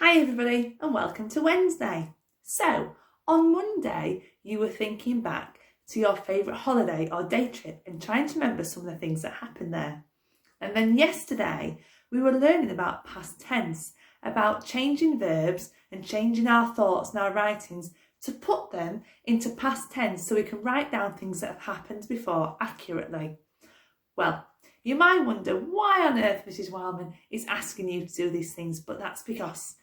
Hi everybody and welcome to Wednesday. So on Monday you were thinking back to your favourite holiday or day trip and trying to remember some of the things that happened there. And then yesterday we were learning about past tense, about changing verbs and changing our thoughts and our writings to put them into past tense so we can write down things that have happened before accurately. Well, you might wonder why on earth Mrs. Wildman is asking you to do these things, but that's because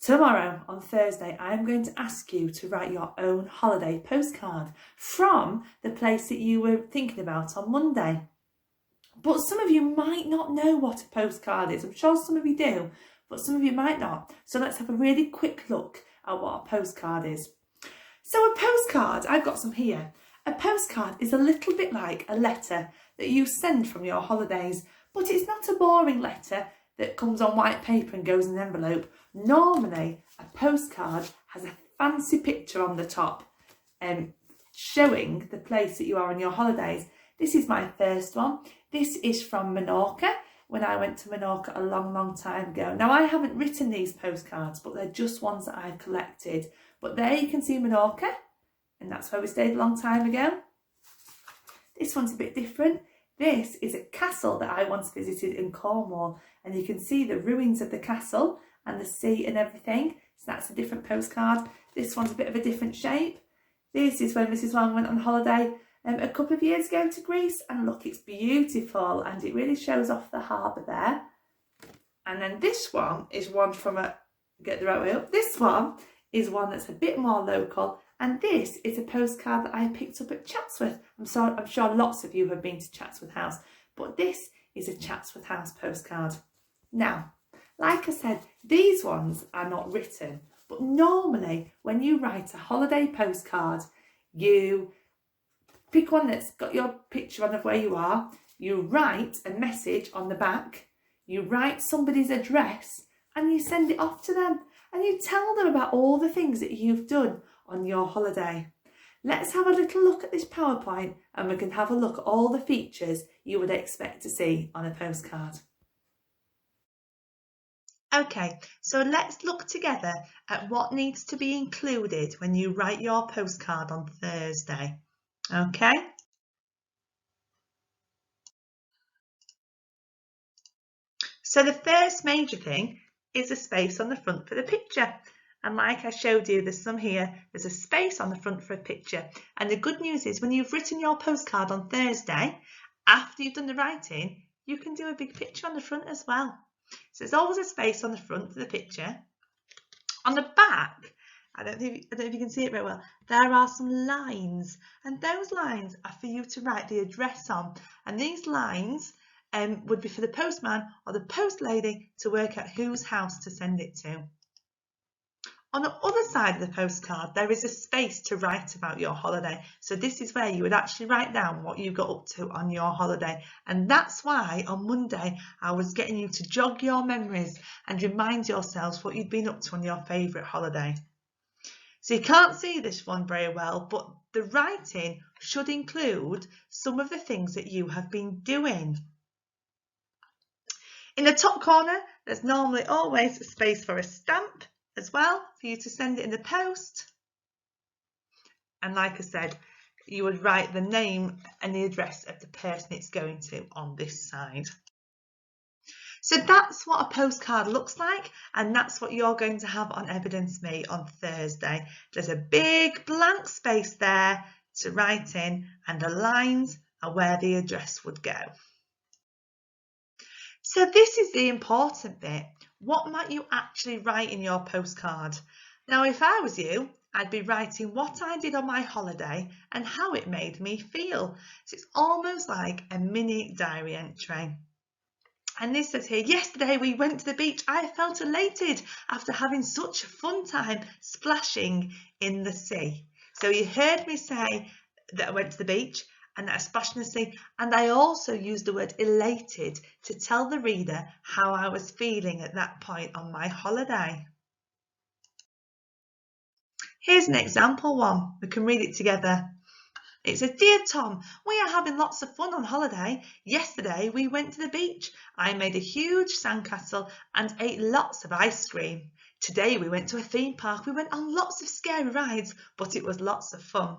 tomorrow, on Thursday, I'm going to ask you to write your own holiday postcard from the place that you were thinking about on Monday. But some of you might not know what a postcard is. I'm sure some of you do, but some of you might not. So let's have a really quick look at what a postcard is. So a postcard, I've got some here. A postcard is a little bit like a letter that you send from your holidays, but it's not a boring letter that comes on white paper and goes in an envelope. Normally, a postcard has a fancy picture on the top showing the place that you are on your holidays. This is my first one. This is from Menorca, when I went to Menorca a long time ago. Now, I haven't written these postcards, but they're just ones that I've collected. But there you can see Menorca, and that's where we stayed a long time ago. This one's a bit different. This is a castle that I once visited in Cornwall, and you can see the ruins of the castle and the sea and everything. So that's a different postcard. This one's a bit of a different shape. This is when Mrs. Long went on holiday a couple of years ago to Greece, and look, it's beautiful and it really shows off the harbour there. And then this one is one from get the right way up. This one is one that's a bit more local, and this is a postcard that I picked up at Chatsworth. I'm sure lots of you have been to Chatsworth House, but this is a Chatsworth House postcard. Now, like I said, these ones are not written, but normally when you write a holiday postcard, you pick one that's got your picture on of where you are, you write a message on the back, you write somebody's address, and you send it off to them, and you tell them about all the things that you've done on your holiday. Let's have a little look at this PowerPoint, and we can have a look at all the features you would expect to see on a postcard. Okay, so let's look together at what needs to be included when you write your postcard on Thursday. Okay? So the first major thing is a space on the front for the picture. And like I showed you, there's some here, there's a space on the front for a picture. And the good news is when you've written your postcard on Thursday, after you've done the writing, you can do a big picture on the front as well. So there's always a space on the front for the picture. On the back, I don't know if you can see it very well, there are some lines, and those lines are for you to write the address on. And these lines would be for the postman or the post lady to work out whose house to send it to. On the other side of the postcard, there is a space to write about your holiday. So this is where you would actually write down what you got up to on your holiday. And that's why on Monday, I was getting you to jog your memories and remind yourselves what you'd been up to on your favourite holiday. So you can't see this one very well, but the writing should include some of the things that you have been doing. In the top corner, there's normally always a space for a stamp as well, for you to send it in the post. And like I said, you would write the name and the address of the person it's going to on this side. So that's what a postcard looks like, and that's what you're going to have on Evidence Me on Thursday. There's a big blank space there to write in, and the lines are where the address would go. So this is the important bit. What might you actually write in your postcard? Now, if I was you, I'd be writing what I did on my holiday and how it made me feel. So it's almost like a mini diary entry. And this says here, yesterday we went to the beach. I felt elated after having such a fun time splashing in the sea. So you heard me say that I went to the beach and that I splashed in the sea. And I also used the word elated to tell the reader how I was feeling at that point on my holiday. Here's an example one. We can read it together. It says, "Dear Tom, we are having lots of fun on holiday. Yesterday we went to the beach. I made a huge sandcastle and ate lots of ice cream. Today we went to a theme park. We went on lots of scary rides, but it was lots of fun."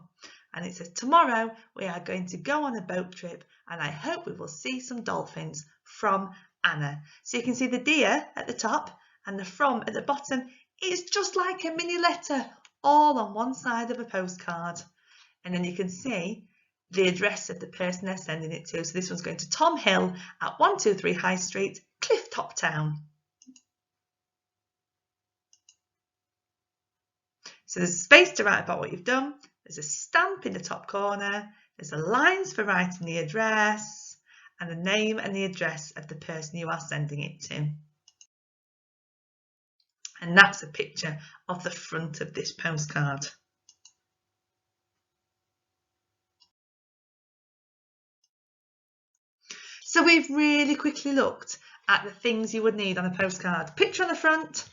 And it says, "Tomorrow we are going to go on a boat trip and I hope we will see some dolphins, from Anna." So you can see the dear at the top and the from at the bottom. It's just like a mini letter all on one side of a postcard. And then you can see the address of the person they're sending it to. So this one's going to Tom Hill at 123 High Street, Clifftop Town. So there's a space to write about what you've done. There's a stamp in the top corner. There's a lines for writing the address and the name and the address of the person you are sending it to. And that's a picture of the front of this postcard. So we've really quickly looked at the things you would need on a postcard. Picture on the front,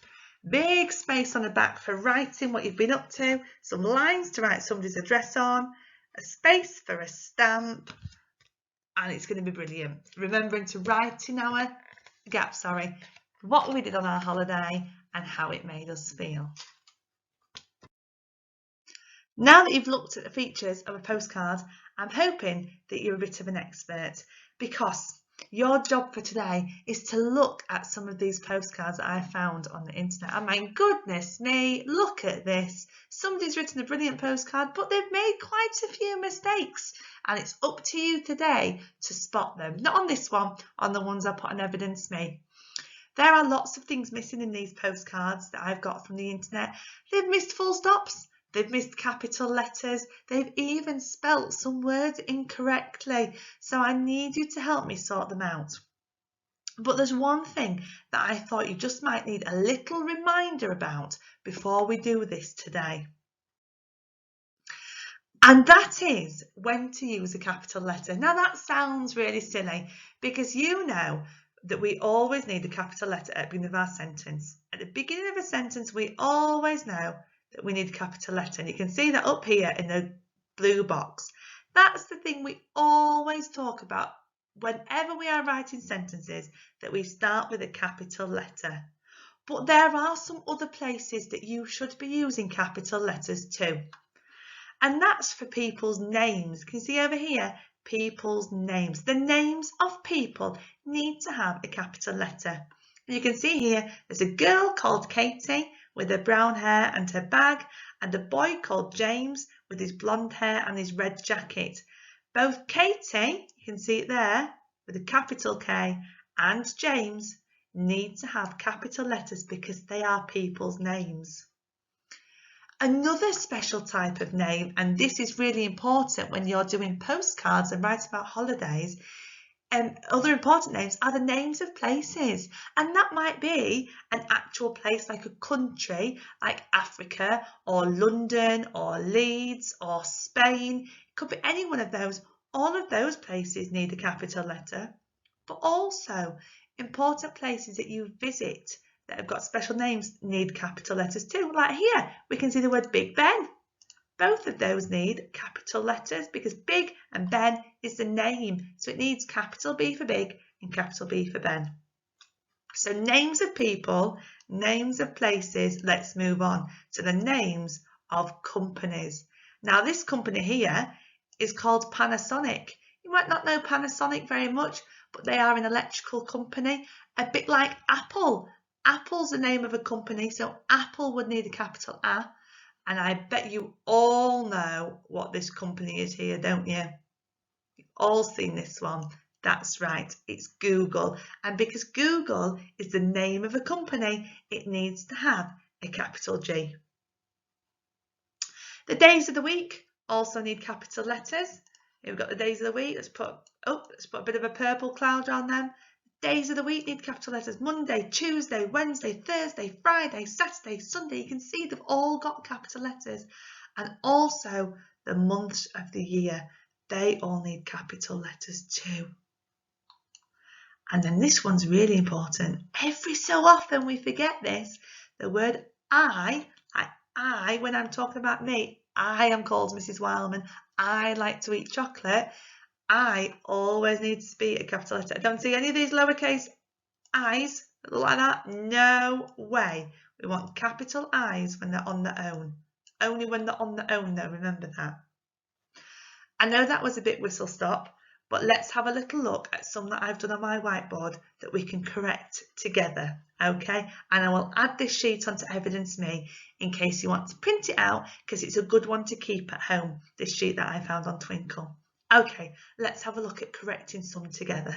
big space on the back for writing what you've been up to, some lines to write somebody's address on, a space for a stamp, and it's going to be brilliant. Remembering to write in our gap, what we did on our holiday and how it made us feel. Now that you've looked at the features of a postcard, I'm hoping that you're a bit of an expert, because your job for today is to look at some of these postcards that I found on the internet. And my goodness me, look at this. Somebody's written a brilliant postcard, but they've made quite a few mistakes. And it's up to you today to spot them. Not on this one, on the ones I put on Evidence Me. There are lots of things missing in these postcards that I've got from the internet. They've missed full stops. They've missed capital letters. They've even spelt some words incorrectly. So I need you to help me sort them out. But there's one thing that I thought you just might need a little reminder about before we do this today. And that is when to use a capital letter. Now that sounds really silly, because you know that we always need a capital letter at the beginning of our sentence. At the beginning of a sentence, we always know that we need a capital letter, and you can see that up here in the blue box. That's the thing we always talk about whenever we are writing sentences, that we start with a capital letter. But there are some other places that you should be using capital letters too, and that's for people's names. Can you see over here, people's names? The names of people need to have a capital letter. And you can see here there's a girl called Katie with her brown hair and her bag, and a boy called James with his blonde hair and his red jacket. Both Katie, you can see it there with a capital K, and James need to have capital letters because they are people's names. Another special type of name, and this is really important when you're doing postcards and writing about holidays, other important names are the names of places, and that might be an actual place like a country like Africa or London or Leeds or Spain. It could be any one of those. All of those places need a capital letter, but also important places that you visit that have got special names need capital letters too. Like here, we can see the word Big Ben. Both of those need capital letters because Big and Ben is the name. So it needs capital B for Big and capital B for Ben. So names of people, names of places. Let's move on to the names of companies. Now this company here is called Panasonic. You might not know Panasonic very much, but they are an electrical company, a bit like Apple. Apple's the name of a company, so Apple would need a capital A. And I bet you all know what this company is here, don't you? You've all seen this one. That's right, it's Google. And because Google is the name of a company, it needs to have a capital G. The days of the week also need capital letters. Here we've got the days of the week. Let's put a bit of a purple cloud on them. Days of the week need capital letters. Monday, Tuesday, Wednesday, Thursday, Friday, Saturday, Sunday. You can see they've all got capital letters. And also the months of the year, they all need capital letters too. And then this one's really important. Every so often we forget this. The word I, when I'm talking about me, I am called Mrs. Wildman. I like to eat chocolate. I always need to be a capital letter. I don't see any of these lowercase i's that look like that. No way. We want capital I's when they're on their own. Only when they're on their own though, remember that. I know that was a bit whistle stop, but let's have a little look at some that I've done on my whiteboard that we can correct together, okay? And I will add this sheet onto Evidence Me in case you want to print it out, because it's a good one to keep at home, this sheet that I found on Twinkle. Okay, let's have a look at correcting some together.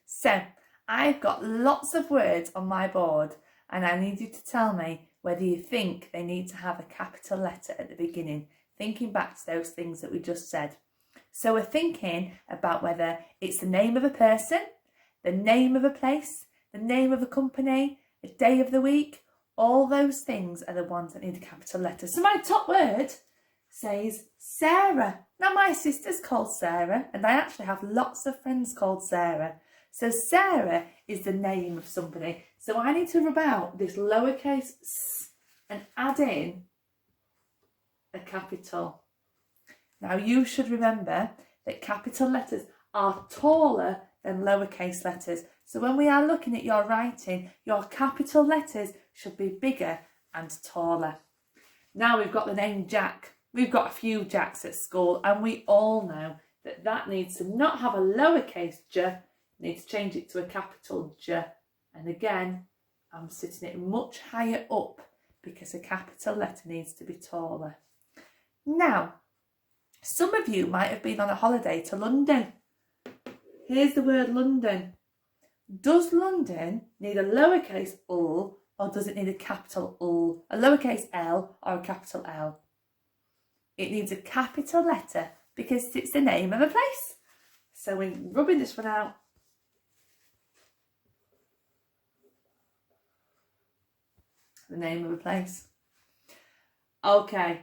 So, I've got lots of words on my board and I need you to tell me whether you think they need to have a capital letter at the beginning, thinking back to those things that we just said. So we're thinking about whether it's the name of a person, the name of a place, the name of a company, a day of the week. All those things are the ones that need a capital letter. So my top word says Sarah. Now my sister's called Sarah and I actually have lots of friends called Sarah. So Sarah is the name of somebody. So I need to rub out this lowercase s and add in a capital. Now you should remember that capital letters are taller than lowercase letters. So when we are looking at your writing, your capital letters should be bigger and taller. Now we've got the name Jack. We've got a few Jacks at school and we all know that that needs to not have a lowercase j, need to change it to a capital J. And again, I'm sitting it much higher up because a capital letter needs to be taller. Now, some of you might have been on a holiday to London. Here's the word London. Does London need a lowercase l or does it need a capital L? A lowercase l or a capital L? It needs a capital letter because it's the name of a place. So we're rubbing this one out. The name of a place. Okay,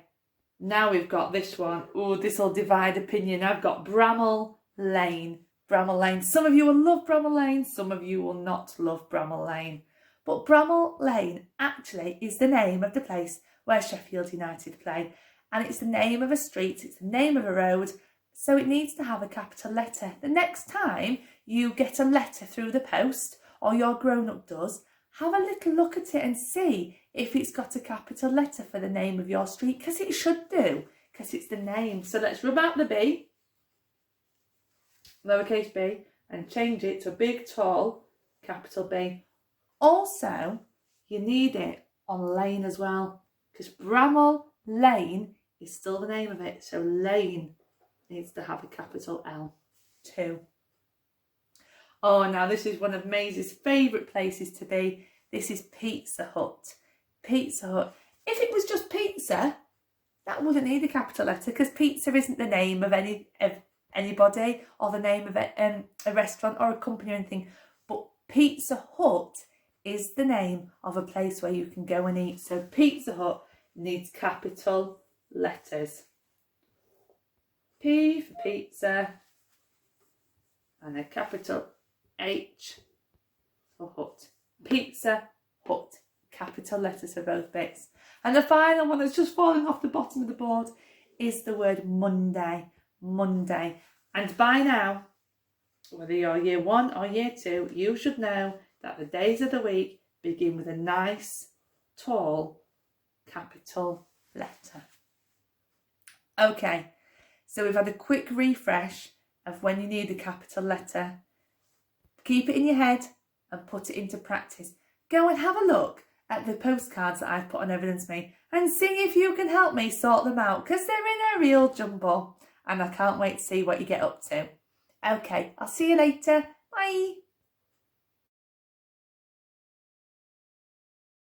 now we've got this one. Oh, this will divide opinion. I've got Bramall Lane. Bramall Lane. Some of you will love Bramall Lane, some of you will not love Bramall Lane. But Bramall Lane actually is the name of the place where Sheffield United play. And it's the name of a street, it's the name of a road, so it needs to have a capital letter. The next time you get a letter through the post, or your grown-up does, have a little look at it and see if it's got a capital letter for the name of your street, because it should do, because it's the name. So let's rub out the B, lowercase b, and change it to a big, tall, capital B. Also, you need it on Lane as well, because Bramall Lane is still the name of it, so Lane needs to have a capital L too. Oh, now this is one of Maisie's favourite places to be. This is Pizza Hut. Pizza Hut. If it was just pizza, that wouldn't need a capital letter because pizza isn't the name of anybody or the name of a restaurant or a company or anything. But Pizza Hut is the name of a place where you can go and eat. So Pizza Hut needs capital letters. P for pizza and a capital H for hut. Pizza Hut. Capital letters for both bits. And the final one that's just falling off the bottom of the board is the word Monday. Monday. And by now, whether you're year 1 or year 2, you should know that the days of the week begin with a nice, tall, capital letter. Okay, so we've had a quick refresh of when you need a capital letter. Keep it in your head and put it into practice. Go and have a look at the postcards that I've put on Evidence Me and see if you can help me sort them out, because they're in a real jumble and I can't wait to see what you get up to. Okay, I'll see you later. Bye.